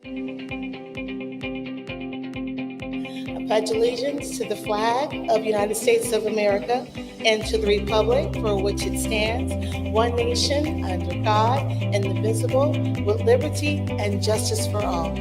I pledge allegiance to the flag of the United States of America and to the republic for which it stands, one nation, under God, indivisible, with liberty and justice for all.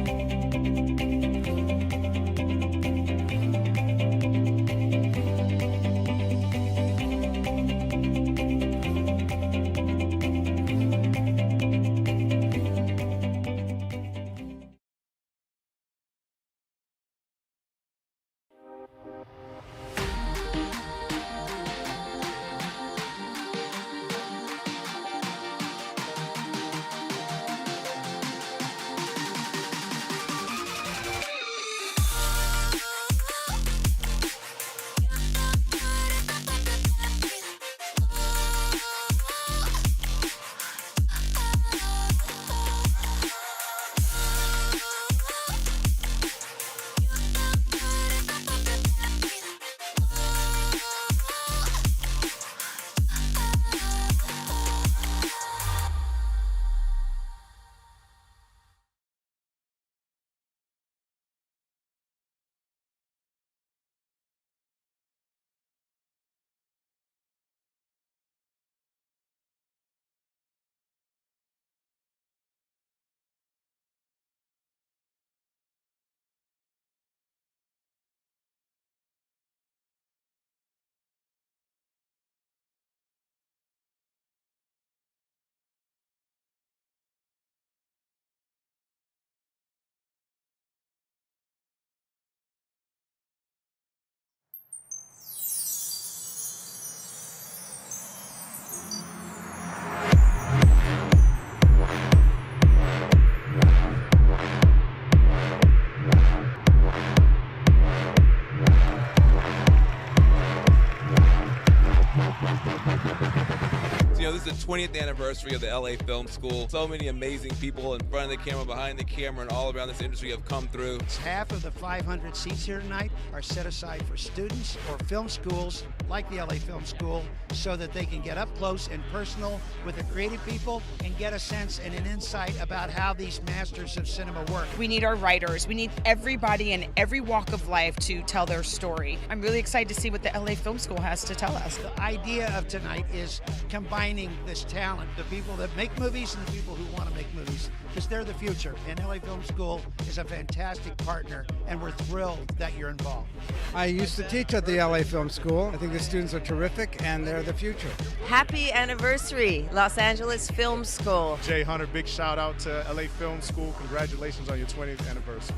This is the 20th anniversary of the LA Film School. So many amazing people in front of the camera, behind the camera, and all around this industry have come through. Half of the 500 seats here tonight are set aside for students or film schools like the LA Film School so that they can get up close and personal with the creative people and get a sense and an insight about how these masters of cinema work. We need our writers. We need everybody in every walk of life to tell their story. I'm really excited to see what the LA Film School has to tell us. The idea of tonight is combining this talent, the people that make movies and the people who want to make movies, because they're the future. And LA Film School is a fantastic partner, and we're thrilled that you're involved. I used to teach at the LA Film School. I think the students are terrific, and they're the future. Happy anniversary, Los Angeles Film School. Jay Hunter, big shout out to LA Film School. Congratulations on your 20th anniversary.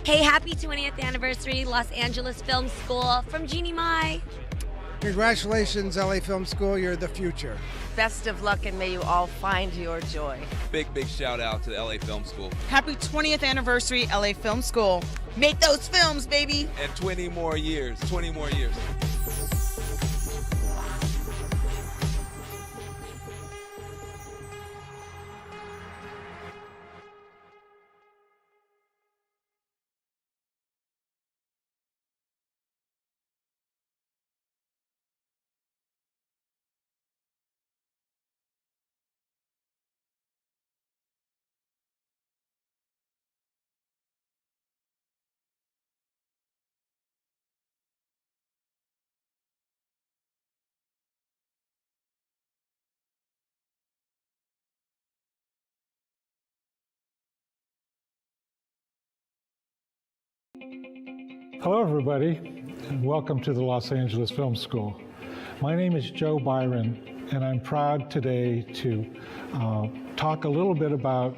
Hey, happy 20th anniversary, Los Angeles Film School from Jeannie Mai. Congratulations, LA Film School, you're the future. Best of luck, and may you all find your joy. Big shout out to the LA Film School. Happy 20th anniversary, LA Film School. Make those films, baby. And 20 more years, 20 more years. Hello everybody, and welcome to the Los Angeles Film School. My name is Joe Byron, and I'm proud today to talk a little bit about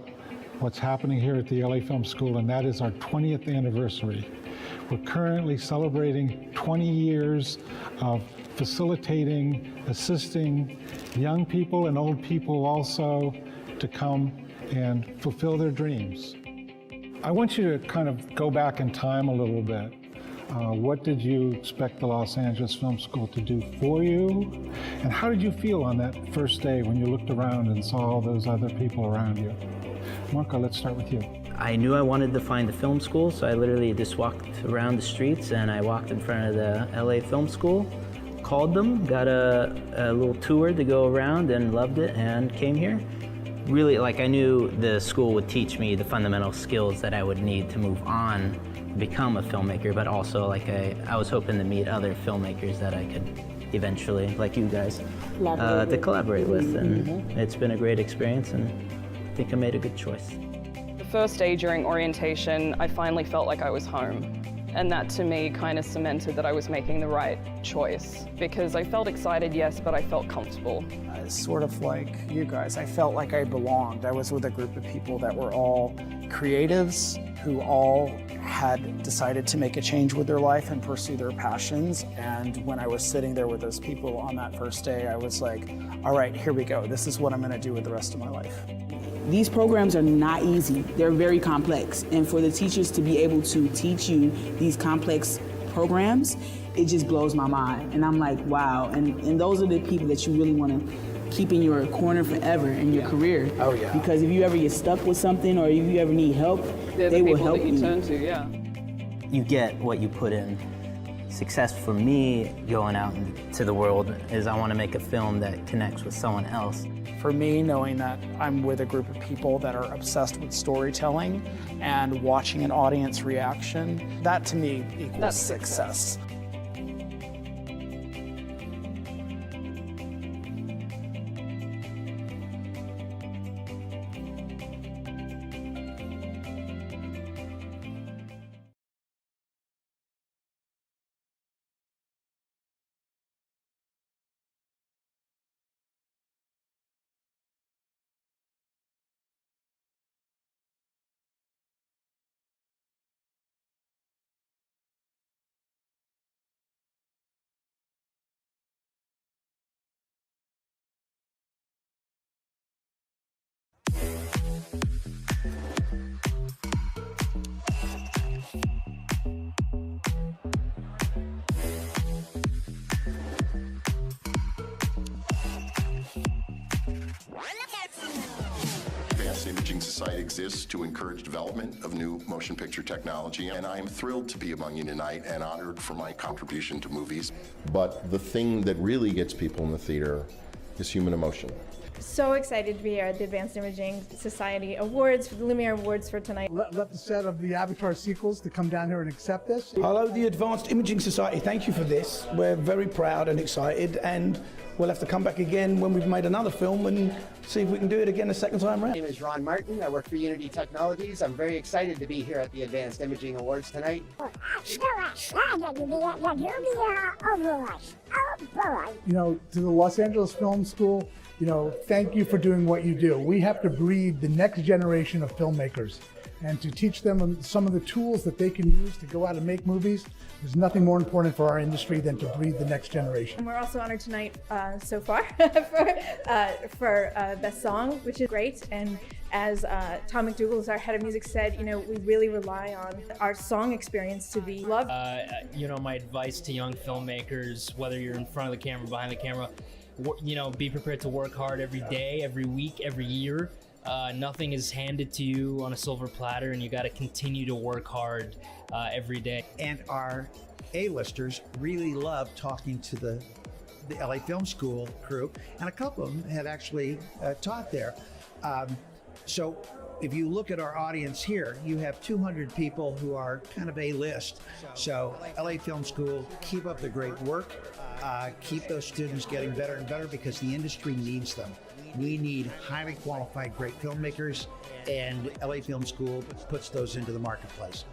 what's happening here at the LA Film School, and that is our 20th anniversary. We're currently celebrating 20 years of facilitating, assisting young people and old people also to come and fulfill their dreams. I want you to kind of go back in time a little bit. What did you expect the Los Angeles Film School to do for you? And how did you feel on that first day when you looked around and saw all those other people around you? Marco, let's start with you. I knew I wanted to find the film school, so I literally just walked around the streets and I walked in front of the LA Film School, called them, got a little tour to go around and loved it and came here. really, like, I knew the school would teach me the fundamental skills that I would need to move on, become a filmmaker, but also, like, I was hoping to meet other filmmakers that I could eventually, like you guys, to collaborate with. And it's been a great experience, and I think I made a good choice. The first day during orientation, I finally felt like I was home. And that to me kind of cemented that I was making the right choice, because I felt excited, yes, but I felt comfortable. Sort of like you guys, I felt like I belonged. I was with a group of people that were all creatives who all had decided to make a change with their life and pursue their passions. And when I was sitting there with those people on that first day, I was like, all right, here we go. This is what I'm going to do with the rest of my life. These programs are not easy. They're very complex. And for the teachers to be able to teach you these complex programs, it just blows my mind. And I'm like, wow. And those are the people that you really want to keep in your corner forever in your career. Oh, yeah. Because if you ever get stuck with something or if you ever need help, they will help you. Turn to, yeah. You get what you put in. Success for me going out into the world is I want to make a film that connects with someone else. For me, knowing that I'm with a group of people that are obsessed with storytelling and watching an audience reaction, that to me equals success. PST Imaging Society exists to encourage development of new motion picture technology, and I am thrilled to be among you tonight and honored for my contribution to movies. But the thing that really gets people in the theater is human emotion. So excited to be here at the Advanced Imaging Society Awards, the Lumiere Awards for tonight. Let the set of the Avatar sequels to come down here and accept this. Hello, the Advanced Imaging Society. Thank you for this. We're very proud and excited, and we'll have to come back again when we've made another film and see if we can do it again a second time around. My name is Ron Martin. I work for Unity Technologies. I'm very excited to be here at the Advanced Imaging Awards tonight. You know, to the Los Angeles Film School, you know, thank you for doing what you do. We have to breed the next generation of filmmakers and to teach them some of the tools that they can use to go out and make movies. There's nothing more important for our industry than to breed the next generation. And we're also honored tonight so far for Best Song, which is great. And as Tom McDougall, our head of music, said, you know, we really rely on our song experience to be loved. You know, my advice to young filmmakers, whether you're in front of the camera, behind the camera, you know, be prepared to work hard every day, every week, every year. Nothing is handed to you on a silver platter, and you got to continue to work hard every day. And our A-listers really love talking to the LA Film School crew, and a couple of them had actually taught there. So if you look at our audience here, you have 200 people who are kind of A-list. So LA Film School, keep up the great work. Keep those students getting better and better because the industry needs them. We need highly qualified, great filmmakers, and LA Film School puts those into the marketplace.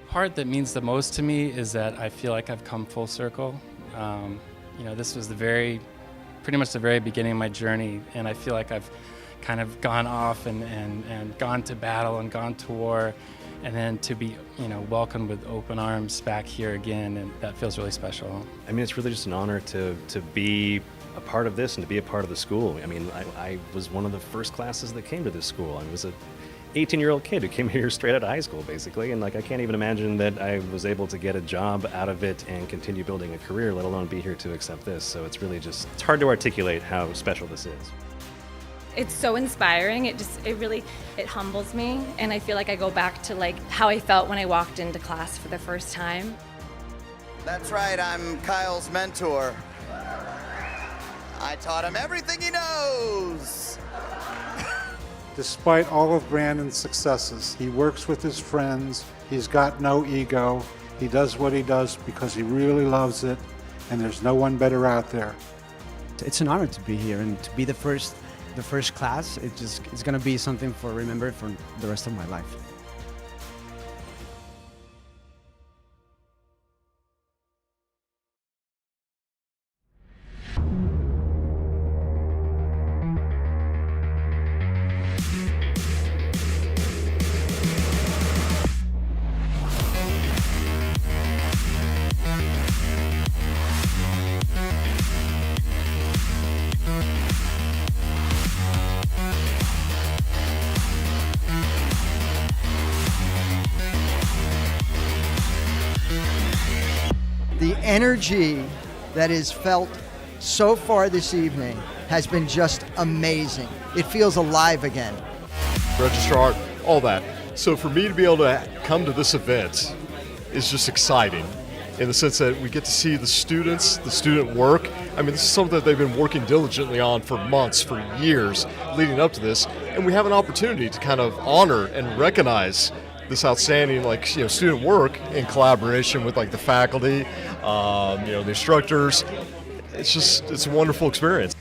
part that means the most to me is that I feel like I've come full circle. This was pretty much the very beginning of my journey, and I feel like I've kind of gone off and gone to battle and gone to war, and then to be welcomed with open arms back here again, and that feels really special. I mean, it's really just an honor to be a part of this and to be a part of the school. I mean, I was one of the first classes that came to this school. I was a 18-year-old kid who came here straight out of high school, basically, and I can't even imagine that I was able to get a job out of it and continue building a career, let alone be here to accept this. So it's really it's hard to articulate how special this is. It's so inspiring. It humbles me, and I feel like I go back to how I felt when I walked into class for the first time. That's right, I'm Kyle's mentor. I taught him everything he knows. Despite all of Brandon's successes, he works with his friends, he's got no ego, he does what he does because he really loves it, and there's no one better out there. It's an honor to be here and to be the first class. It's going to be something for remember for the rest of my life. The energy that is felt so far this evening has been just amazing. It feels alive again. Registrar, all that. So for me to be able to come to this event is just exciting in the sense that we get to see the students, the student work. I mean, this is something that they've been working diligently on for months, for years leading up to this, and we have an opportunity to kind of honor and recognize this outstanding student work in collaboration with the faculty, the instructors. It's a wonderful experience.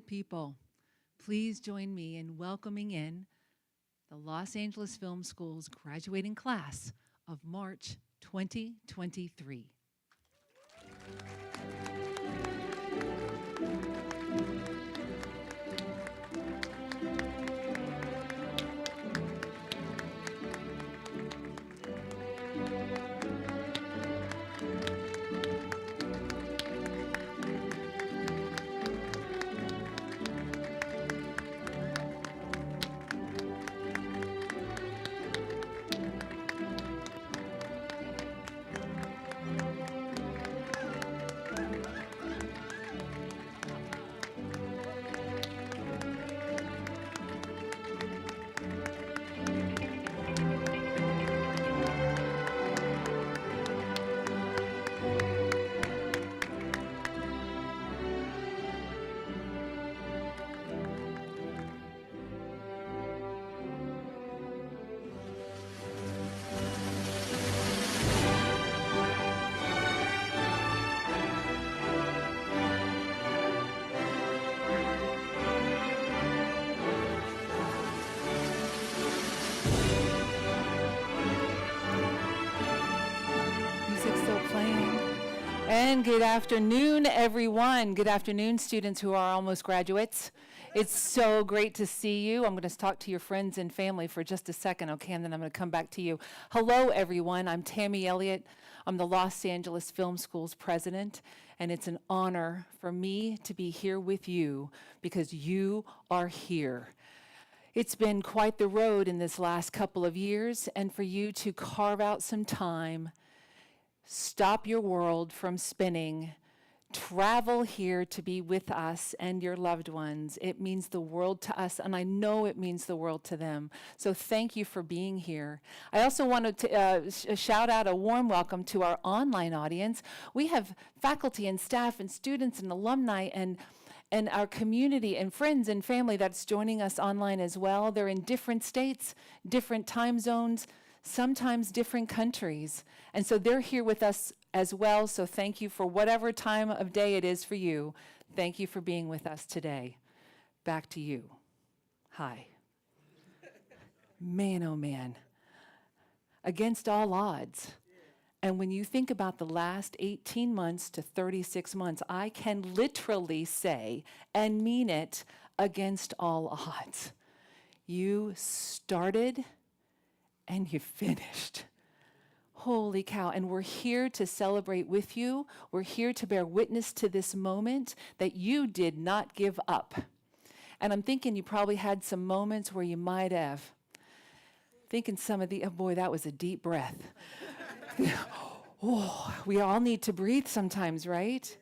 people, please join me in welcoming in the Los Angeles Film School's graduating class of March 2023. And good afternoon, everyone. Good afternoon, students who are almost graduates. It's so great to see you. I'm going to talk to your friends and family for just a second, okay, and then I'm going to come back to you. Hello, everyone. I'm Tammy Elliott. I'm the Los Angeles Film School's president, and it's an honor for me to be here with you because you are here. It's been quite the road in this last couple of years, and for you to carve out some time, stop your world from spinning, travel here to be with us and your loved ones. It means the world to us, and I know it means the world to them. So thank you for being here. I also wanted to shout out a warm welcome to our online audience. We have faculty and staff and students and alumni and our community and friends and family that's joining us online as well. They're in different states, different time zones, sometimes different countries. And so they're here with us as well. So thank you for whatever time of day it is for you. Thank you for being with us today. Back to you. Hi. Man, oh man. Against all odds. And when you think about the last 18 months to 36 months, I can literally say and mean it, against all odds. You started and you finished. Holy cow. And we're here to celebrate with you. We're here to bear witness to this moment that you did not give up. And I'm thinking you probably had some moments where you might have. Thinking some of the, oh boy, that was a deep breath. Oh, we all need to breathe sometimes, right?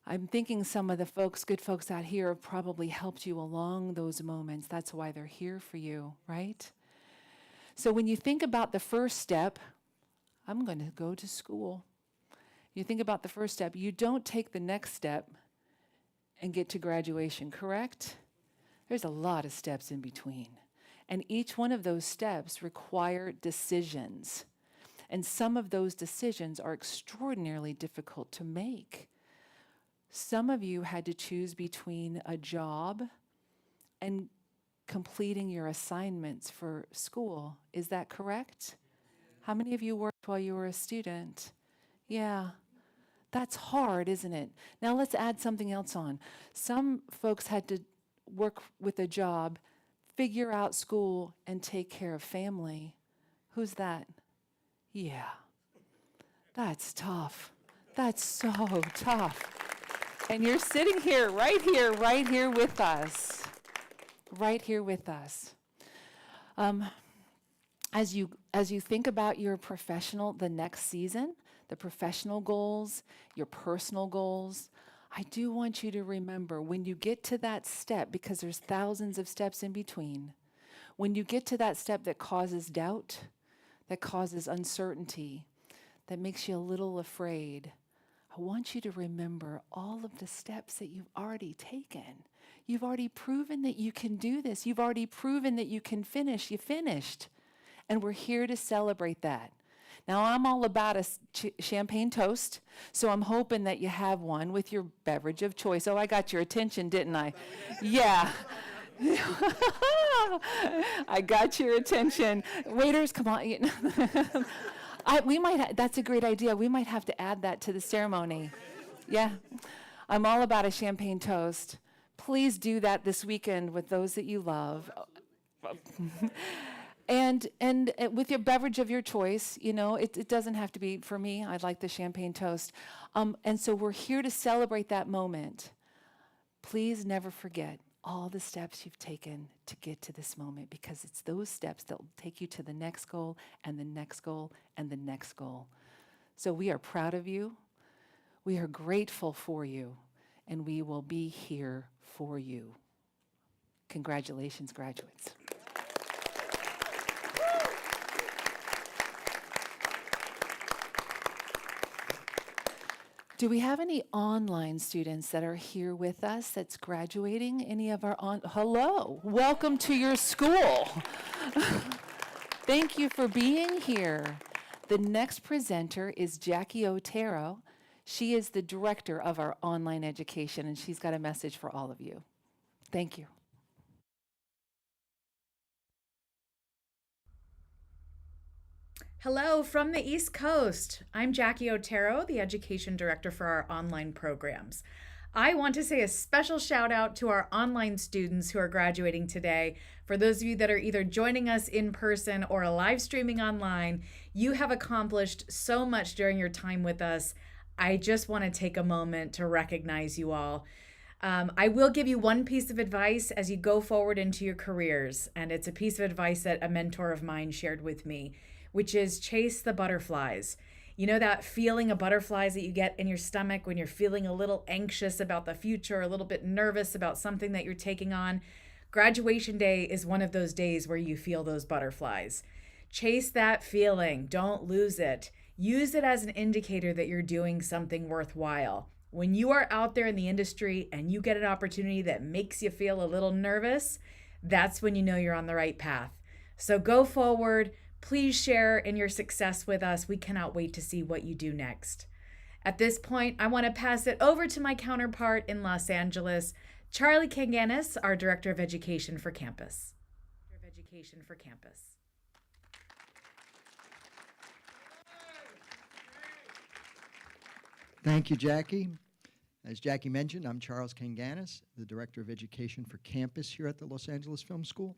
I'm thinking some of the folks, good folks out here have probably helped you along those moments. That's why they're here for you, right? So when you think about the first step, I'm going to go to school. You think about the first step, you don't take the next step and get to graduation, correct? There's a lot of steps in between. And each one of those steps require decisions. And some of those decisions are extraordinarily difficult to make. Some of you had to choose between a job and completing your assignments for school. Is that correct? How many of you worked while you were a student? Yeah, that's hard, isn't it? Now let's add something else on. Some folks had to work with a job, figure out school, and take care of family. Who's that? Yeah, that's tough. That's so tough. And you're sitting here, right here with us. Right here with us. As you think about your professional, the next season, the professional goals, your personal goals, I do want you to remember when you get to that step, because there's thousands of steps in between, when you get to that step that causes doubt, that causes uncertainty, that makes you a little afraid, I want you to remember all of the steps that you've already taken. You've already proven that you can do this. You've already proven that you can finish. You finished. And we're here to celebrate that. Now, I'm all about a champagne toast, so I'm hoping that you have one with your beverage of choice. Oh, I got your attention, didn't I? Yeah. I got your attention. Waiters, come on. That's a great idea. We might have to add that to the ceremony. Yeah. I'm all about a champagne toast. Please do that this weekend with those that you love. And with your beverage of your choice, it doesn't have to be, for me, I like the champagne toast. And so we're here to celebrate that moment. Please never forget all the steps you've taken to get to this moment, because it's those steps that will take you to the next goal and the next goal and the next goal. So we are proud of you. We are grateful for you, and we will be here for you. Congratulations, graduates. Do we have any online students that are here with us that's graduating? Any of our hello, welcome to your school. Thank you for being here. The next presenter is Jackie Otero. She is the director of our online education, and she's got a message for all of you. Thank you. Hello from the East Coast. I'm Jackie Otero, the Education Director for our online programs. I want to say a special shout out to our online students who are graduating today. For those of you that are either joining us in person or live streaming online, you have accomplished so much during your time with us. I just want to take a moment to recognize you all. I will give you one piece of advice as you go forward into your careers, and it's a piece of advice that a mentor of mine shared with me, which is chase the butterflies. You know that feeling of butterflies that you get in your stomach when you're feeling a little anxious about the future, a little bit nervous about something that you're taking on? Graduation day is one of those days where you feel those butterflies. Chase that feeling. Don't lose it. Use it as an indicator that you're doing something worthwhile. When you are out there in the industry and you get an opportunity that makes you feel a little nervous, that's when you know you're on the right path. So go forward. Please share in your success with us. We cannot wait to see what you do next. At this point, I want to pass it over to my counterpart in Los Angeles, Charlie Kanganis, our Director of Education for Campus. Thank you, Jackie. As Jackie mentioned, I'm Charles Kanganis, the Director of Education for Campus here at the Los Angeles Film School.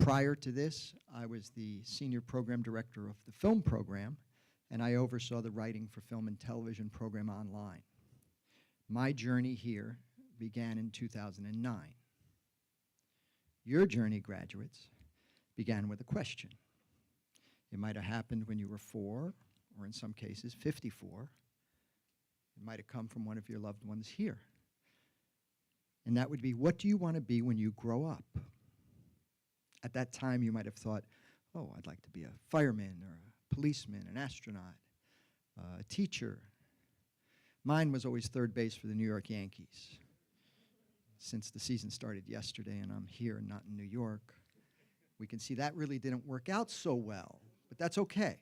Prior to this, I was the Senior Program Director of the Film Program, and I oversaw the Writing for Film and Television program online. My journey here began in 2009. Your journey, graduates, began with a question. It might have happened when you were 4, or in some cases, 54. It might have come from one of your loved ones here. And that would be, what do you want to be when you grow up? At that time, you might have thought, oh, I'd like to be a fireman or a policeman, an astronaut, a teacher. Mine was always third base for the New York Yankees. Since the season started yesterday and I'm here and not in New York, we can see that really didn't work out so well, but that's okay.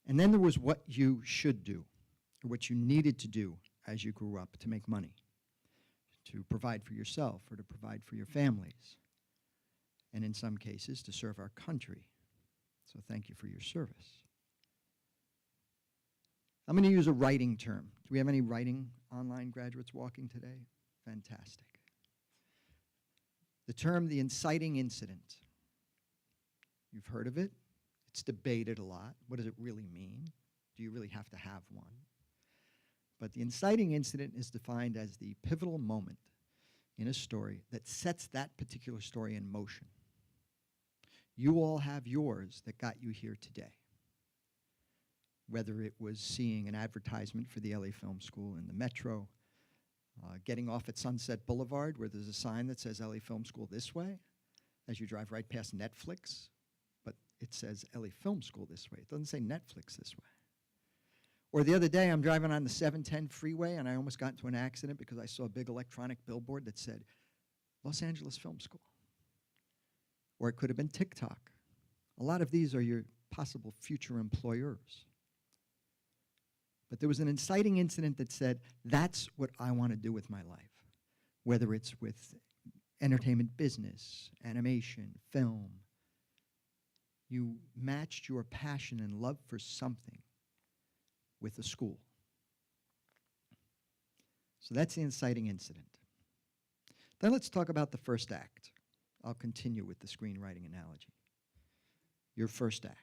And then there was what you should do, or what you needed to do as you grew up to make money, to provide for yourself or to provide for your families, and in some cases to serve our country. So thank you for your service. I'm going to use a writing term. Do we have any writing online graduates walking today? Fantastic. The term, the inciting incident. You've heard of it. It's debated a lot. What does it really mean? Do you really have to have one? But the inciting incident is defined as the pivotal moment in a story that sets that particular story in motion. You all have yours that got you here today. Whether it was seeing an advertisement for the LA Film School in the Metro, getting off at Sunset Boulevard where there's a sign that says LA Film School this way, as you drive right past Netflix, but it says LA Film School this way. It doesn't say Netflix this way. Or the other day, I'm driving on the 710 freeway, and I almost got into an accident because I saw a big electronic billboard that said, Los Angeles Film School. Or it could have been TikTok. A lot of these are your possible future employers. But there was an inciting incident that said, that's what I want to do with my life, whether it's with entertainment business, animation, film. You matched your passion and love for something with a school. So that's the inciting incident. Then let's talk about the first act. I'll continue with the screenwriting analogy. Your first act.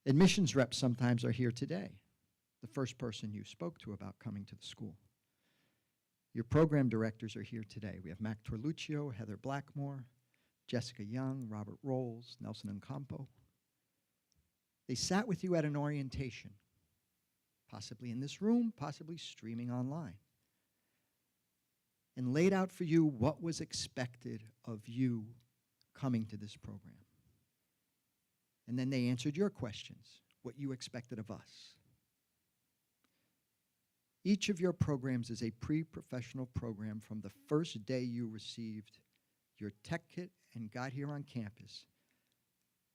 Admissions reps sometimes are here today, the first person you spoke to about coming to the school. Your program directors are here today. We have Mac Torluccio, Heather Blackmore, Jessica Young, Robert Rolls, Nelson Ncampo. They sat with you at an orientation, possibly in this room, possibly streaming online, and laid out for you what was expected of you coming to this program. And then they answered your questions, what you expected of us. Each of your programs is a pre-professional program from the first day you received your tech kit and got here on campus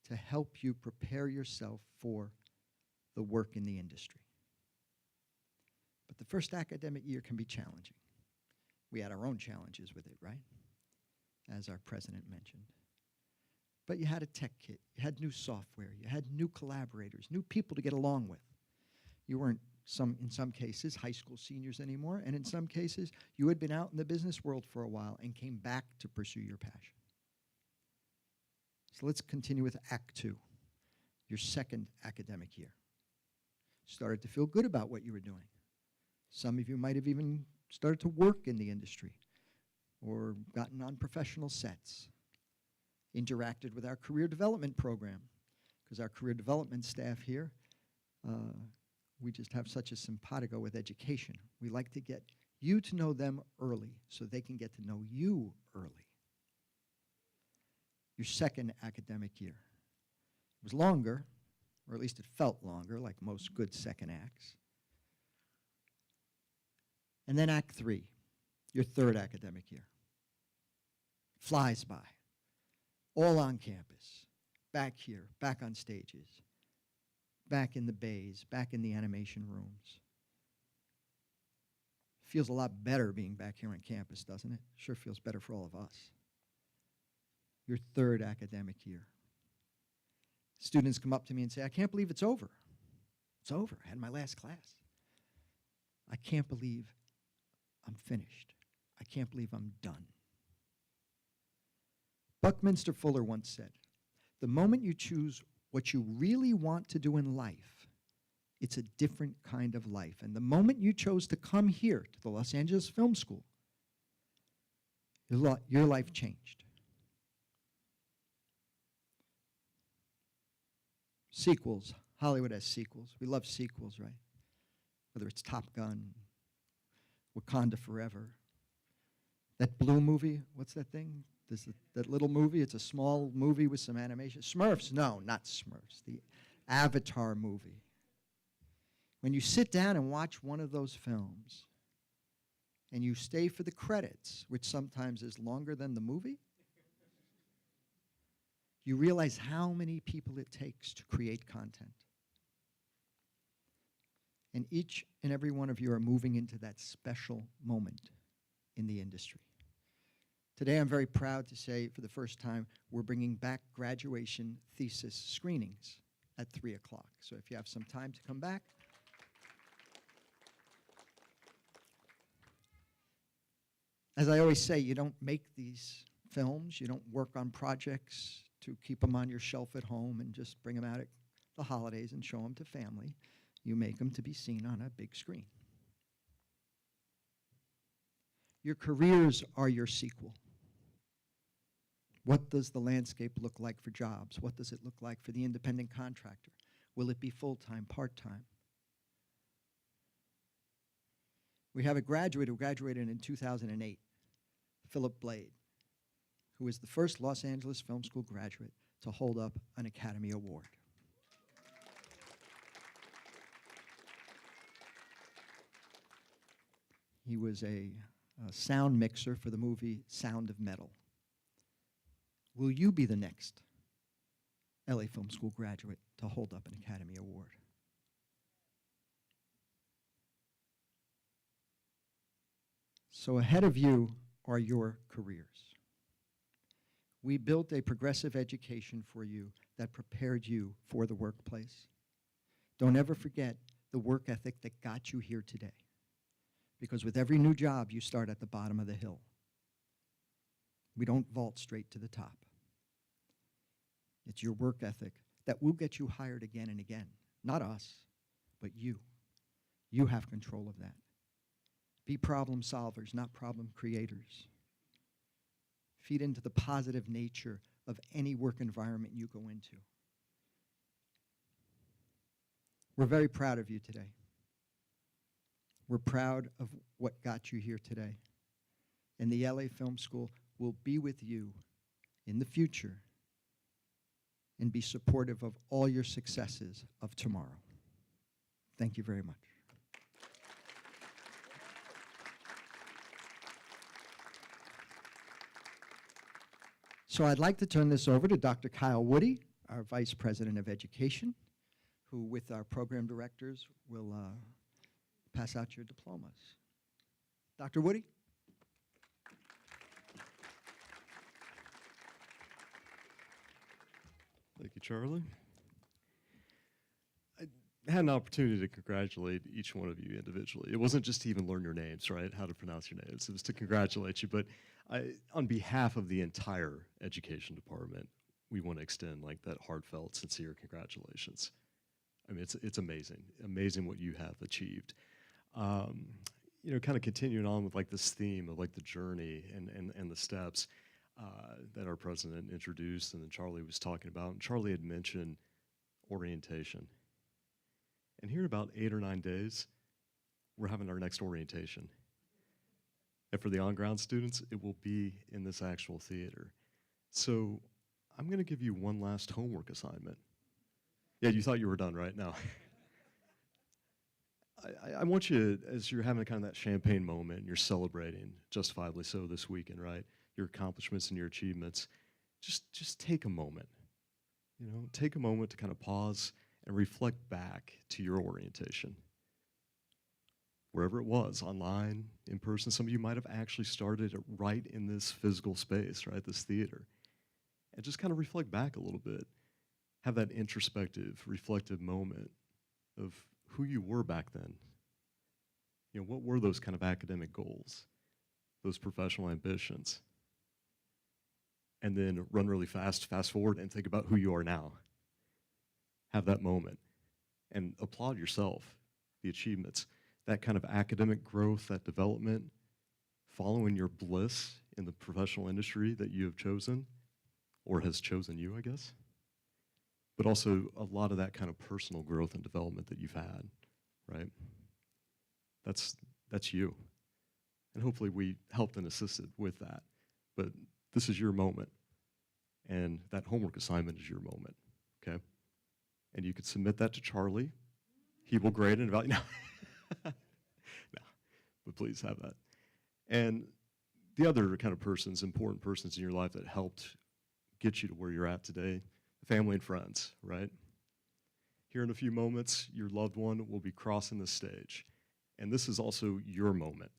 to help you prepare yourself for the work in the industry. But the first academic year can be challenging. We had our own challenges with it, right? As our president mentioned. But you had a tech kit, you had new software, you had new collaborators, new people to get along with. You weren't, in some cases, high school seniors anymore, and in some cases, you had been out in the business world for a while and came back to pursue your passion. So let's continue with Act 2, your second academic year. Started to feel good about what you were doing. Some of you might have even started to work in the industry or gotten on professional sets, interacted with our career development program, because our career development staff here, we just have such a simpatico with education. We like to get you to know them early so they can get to know you early. Your second academic year. It was longer, or at least it felt longer, like most good second acts. And then Act 3, your third academic year. Flies by. All on campus, back here, back on stages, back in the bays, back in the animation rooms. Feels a lot better being back here on campus, doesn't it? Sure feels better for all of us. Your third academic year. Students come up to me and say, I can't believe it's over. It's over. I had my last class. I can't believe I'm finished. I can't believe I'm done. Buckminster Fuller once said, the moment you choose what you really want to do in life, it's a different kind of life. And the moment you chose to come here to the Los Angeles Film School, your life changed. Sequels. Hollywood has sequels. We love sequels, right? Whether it's Top Gun, Wakanda Forever. That blue movie, what's that thing? That little movie, it's a small movie with some animation. Smurfs, no, not Smurfs. The Avatar movie. When you sit down and watch one of those films, and you stay for the credits, which sometimes is longer than the movie, you realize how many people it takes to create content. And each and every one of you are moving into that special moment in the industry. Today, I'm very proud to say, for the first time, we're bringing back graduation thesis screenings at 3 o'clock. So if you have some time to come back. As I always say, you don't make these films, you don't work on projects to keep them on your shelf at home and just bring them out at the holidays and show them to family. You make them to be seen on a big screen. Your careers are your sequel. What does the landscape look like for jobs? What does it look like for the independent contractor? Will it be full-time, part-time? We have a graduate who graduated in 2008, Philip Blade, who is the first Los Angeles Film School graduate to hold up an Academy Award. He was a sound mixer for the movie Sound of Metal. Will you be the next LA Film School graduate to hold up an Academy Award. So ahead of you are your careers. We built a progressive education for you that prepared you for the workplace. Don't ever forget the work ethic that got you here today. Because with every new job, you start at the bottom of the hill. We don't vault straight to the top. It's your work ethic that will get you hired again and again. Not us, but you. You have control of that. Be problem solvers, not problem creators. Feed into the positive nature of any work environment you go into. We're very proud of you today. We're proud of what got you here today. And the LA Film School will be with you in the future and be supportive of all your successes of tomorrow. Thank you very much. So I'd like to turn this over to Dr. Kyle Woody, our Vice President of Education, who with our program directors will pass out your diplomas. Dr. Woody? Thank you, Charlie. I had an opportunity to congratulate each one of you individually. It wasn't just to even learn your names, right? How to pronounce your names. It was to congratulate you. But on behalf of the entire education department, we want to extend like that heartfelt, sincere congratulations. I mean, it's amazing. Amazing what you have achieved. You know, kind of continuing on with like this theme of like the journey and the steps that our president introduced and then Charlie was talking about. And Charlie had mentioned orientation. And here in about 8 or 9 days, we're having our next orientation. And for the on-ground students, it will be in this actual theater. So I'm going to give you one last homework assignment. Yeah, you thought you were done, right? No. I want you, as you're having kind of that champagne moment, and you're celebrating, justifiably so this weekend, right? Your accomplishments and your achievements, just take a moment. You know, take a moment to kind of pause and reflect back to your orientation. Wherever it was, online, in person, some of you might have actually started it right in this physical space, right, this theater. And just kind of reflect back a little bit. Have that introspective, reflective moment of who you were back then. You know, what were those kind of academic goals, those professional ambitions? And then run really fast forward, and think about who you are now. Have that moment and applaud yourself, the achievements, that kind of academic growth, that development, following your bliss in the professional industry that you have chosen, or has chosen you, I guess. But also a lot of that kind of personal growth and development that you've had, right? That's you. And hopefully we helped and assisted with that. But this is your moment. And that homework assignment is your moment, okay? And you could submit that to Charlie. He will grade it about, no. No, but please have that. And the other kind of persons, important persons in your life that helped get you to where you're at today, family and friends, right? Here in a few moments, your loved one will be crossing the stage. And this is also your moment.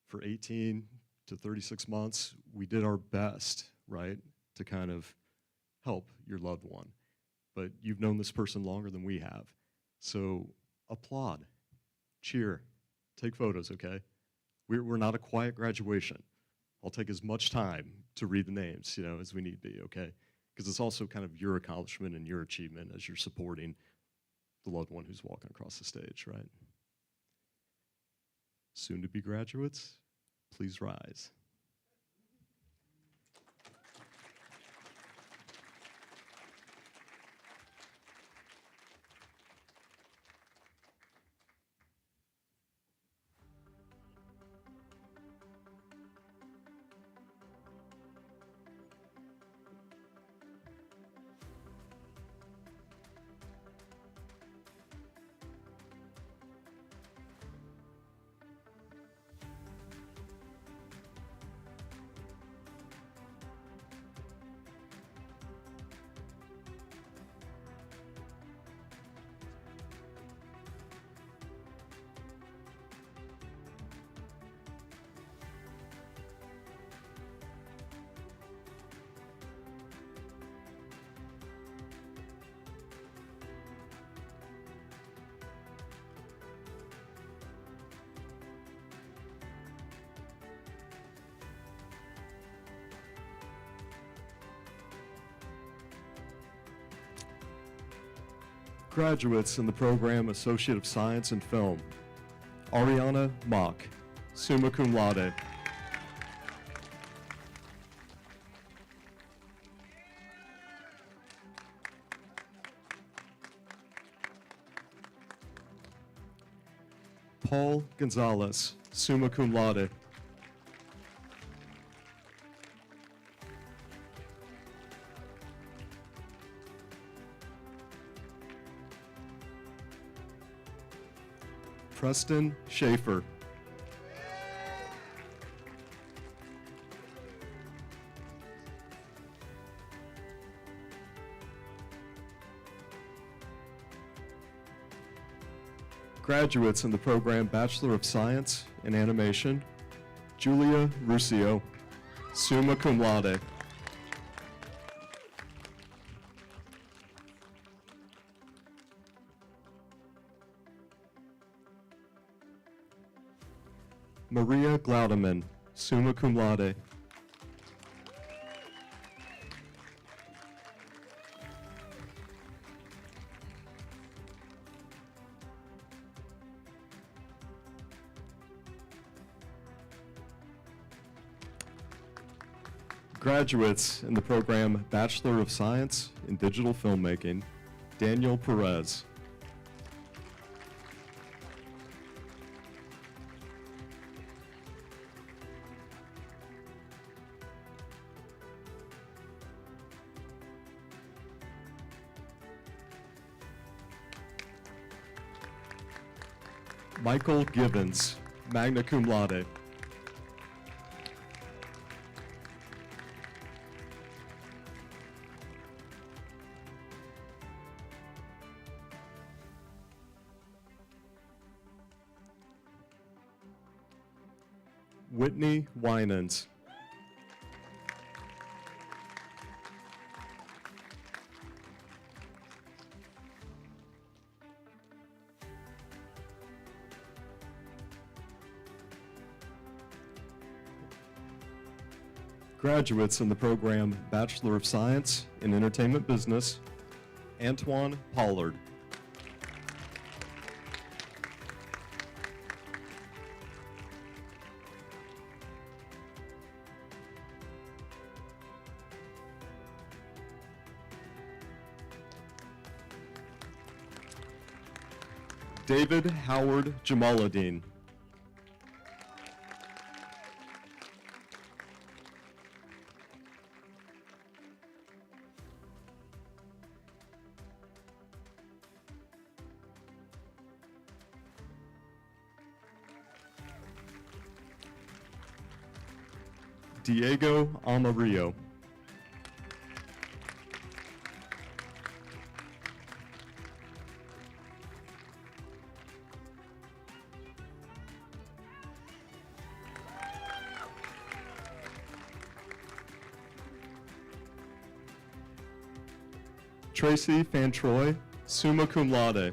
For 18 to 36 months, we did our best, right, to kind of help your loved one. But you've known this person longer than we have. So applaud, cheer, take photos, okay? We're not a quiet graduation. I'll take as much time to read the names, you know, as we need be, okay? Because it's also kind of your accomplishment and your achievement as you're supporting the loved one who's walking across the stage, right? Soon to be graduates, please rise. Graduates in the program Associate of Science in Film, Ariana Mock, summa cum laude. Paul Gonzalez, summa cum laude. Preston Schaefer. Graduates in the program Bachelor of Science in Animation, Julia Ruscio, summa cum laude. Maria Glaudeman, summa cum laude. Graduates in the program Bachelor of Science in Digital Filmmaking, Daniel Perez. Michael Givens, magna cum laude. Whitney Winans. Graduates in the program Bachelor of Science in Entertainment Business, Antoine Pollard. David Howard Jamaluddin. Diego Amarillo. Tracy Fantroy, summa cum laude.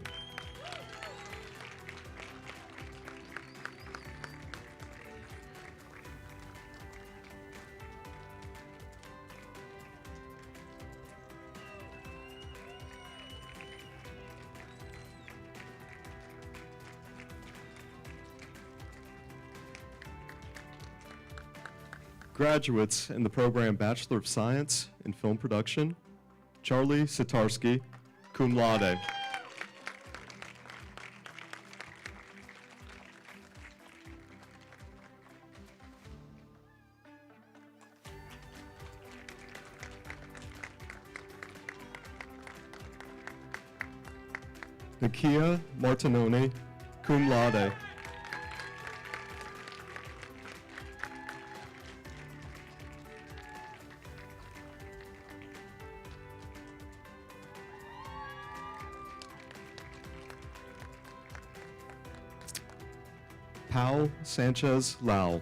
Graduates in the program Bachelor of Science in Film Production, Charlie Sitarsky, cum laude. Nakia Martinoni, cum laude. Pao Sanchez Lau.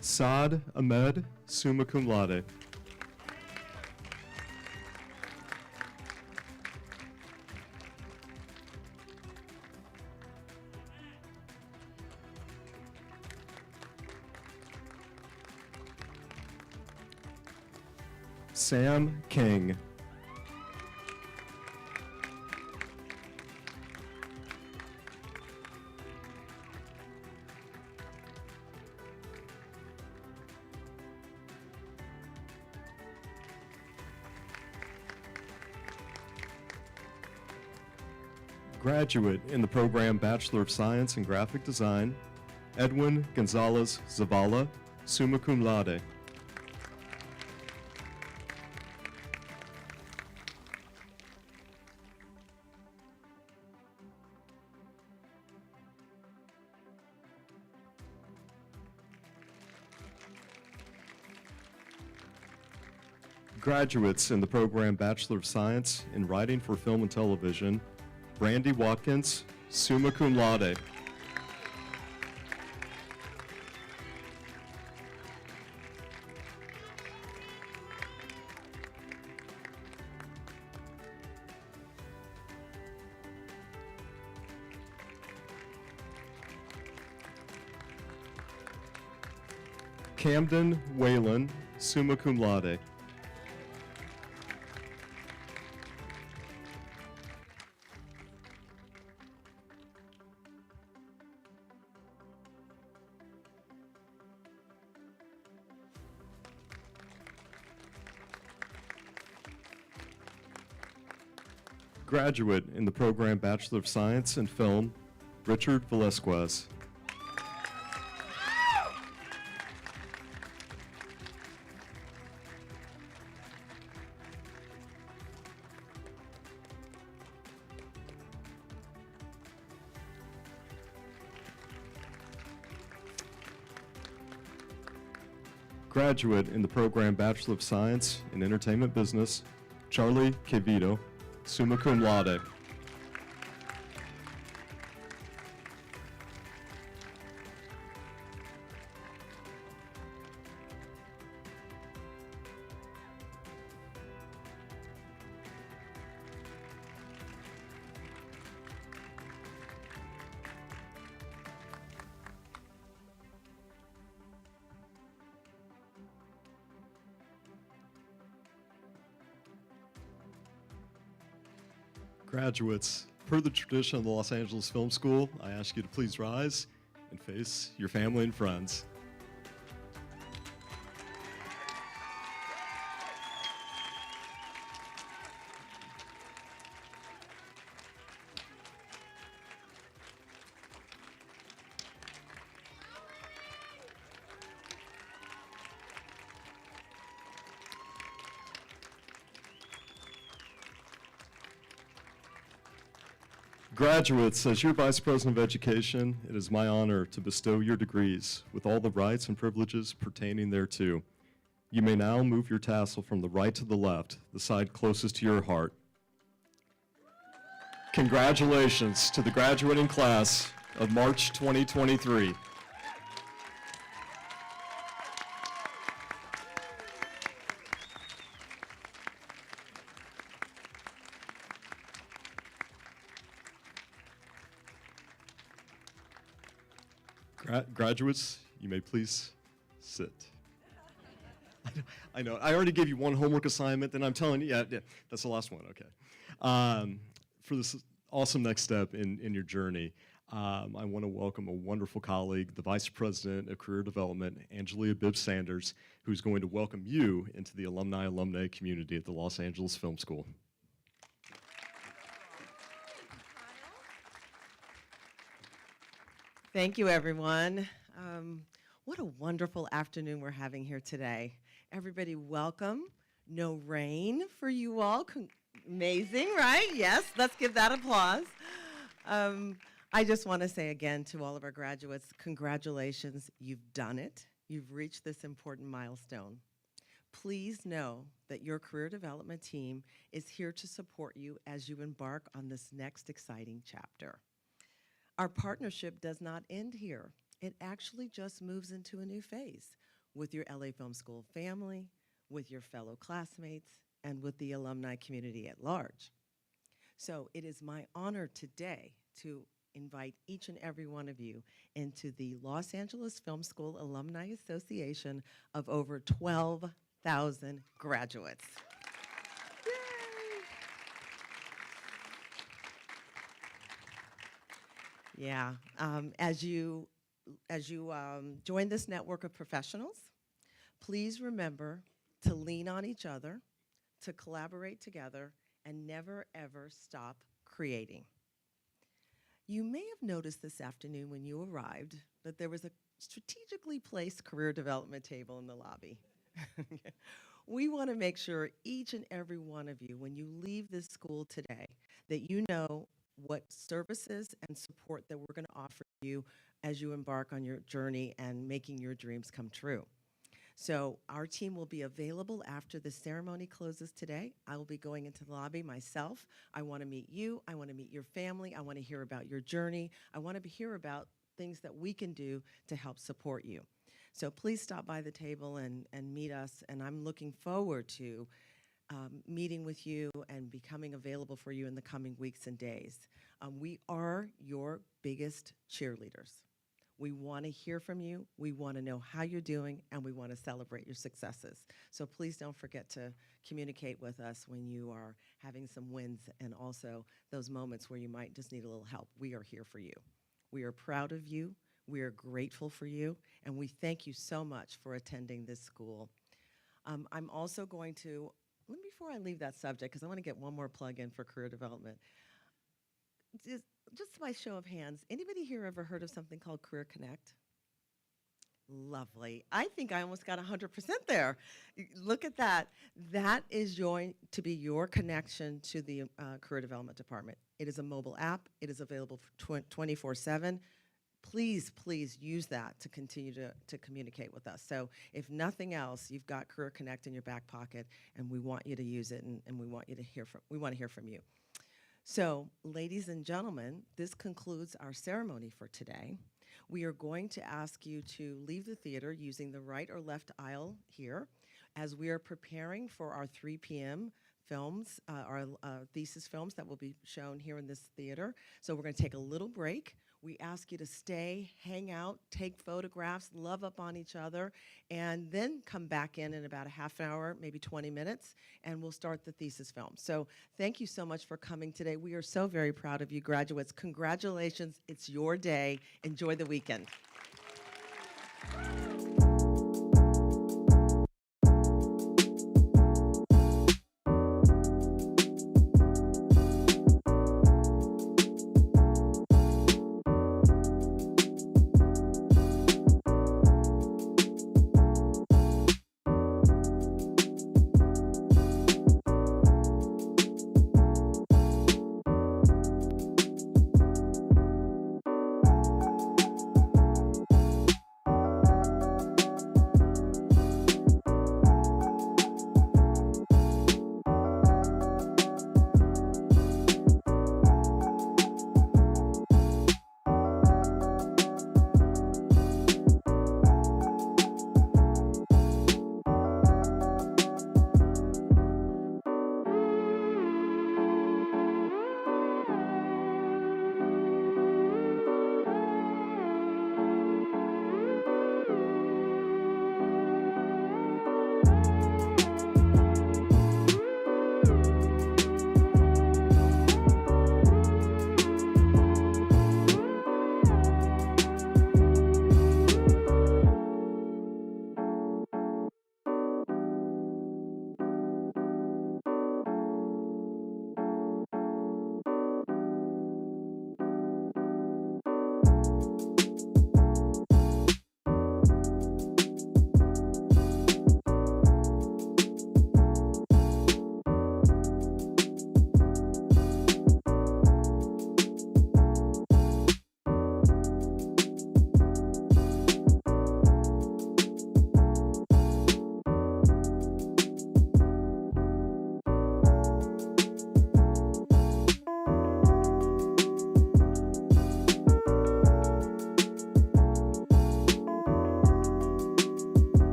Saad Ahmed, summa cum laude. Sam King. Graduate in the program Bachelor of Science in Graphic Design, Edwin Gonzalez Zavala, summa cum laude. Graduates in the program Bachelor of Science in Writing for Film and Television, Brandy Watkins, summa cum laude. Camden Whalen, summa cum laude. Graduate in the program Bachelor of Science in Film, Richard Velasquez. Graduate in the program Bachelor of Science in Entertainment Business, Charlie Quevedo, summa cum laude. Graduates, per the tradition of the Los Angeles Film School, I ask you to please rise and face your family and friends. Graduates, as your Vice President of Education, it is my honor to bestow your degrees with all the rights and privileges pertaining thereto. You may now move your tassel from the right to the left, the side closest to your heart. Congratulations to the graduating class of March 2023. Graduates, you may please sit. I know, I already gave you one homework assignment, and I'm telling you, yeah, that's the last one, okay. For this awesome next step in your journey, I want to welcome a wonderful colleague, the Vice President of Career Development, Angelia Bibbs-Sanders, who's going to welcome you into the alumni community at the Los Angeles Film School. Thank you, everyone. What a wonderful afternoon we're having here today. Everybody, welcome. No rain for you all. Amazing, right? Yes, let's give that applause. I just want to say again to all of our graduates, congratulations, you've done it. You've reached this important milestone. Please know that your career development team is here to support you as you embark on this next exciting chapter. Our partnership does not end here. It actually just moves into a new phase with your LA Film School family, with your fellow classmates, and with the alumni community at large. So it is my honor today to invite each and every one of you into the Los Angeles Film School Alumni Association of over 12 1,000 graduates. Yeah, as you join this network of professionals, please remember to lean on each other, to collaborate together, and never ever stop creating. You may have noticed this afternoon when you arrived that there was a strategically placed career development table in the lobby. We want to make sure each and every one of you, when you leave this school today, that you know what services and support that we're going to offer you as you embark on your journey and making your dreams come true. So our team will be available after the ceremony closes today. I will be going into the lobby myself. I want to meet you. I want to meet your family. I want to hear about your journey. I want to hear about things that we can do to help support you. So please stop by the table and meet us. And I'm looking forward to meeting with you and becoming available for you in the coming weeks and days. We are your biggest cheerleaders. We want to hear from you, we want to know how you're doing, and we want to celebrate your successes. So please don't forget to communicate with us when you are having some wins and also those moments where you might just need a little help. We are here for you. We are proud of you, we are grateful for you, and we thank you so much for attending this school. I'm also going to, before I leave that subject, because I want to get one more plug in for career development, just by show of hands, anybody here ever heard of something called Career Connect? Lovely. I think I almost got 100% there. Look at that. That is going to be your connection to the Career Development Department. It is a mobile app. It is available for 24/7. Please, please use that to continue to communicate with us. So if nothing else, you've got Career Connect in your back pocket, and we want you to use it, and we want to hear from you. So, ladies and gentlemen, this concludes our ceremony for today. We are going to ask you to leave the theater using the right or left aisle here as we are preparing for our 3 p.m. films, our thesis films that will be shown here in this theater. So we're going to take a little break. We ask you to stay, hang out, take photographs, love up on each other, and then come back in about a half hour, maybe 20 minutes, and we'll start the thesis film. So thank you so much for coming today. We are so very proud of you, graduates. Congratulations. It's your day. Enjoy the weekend.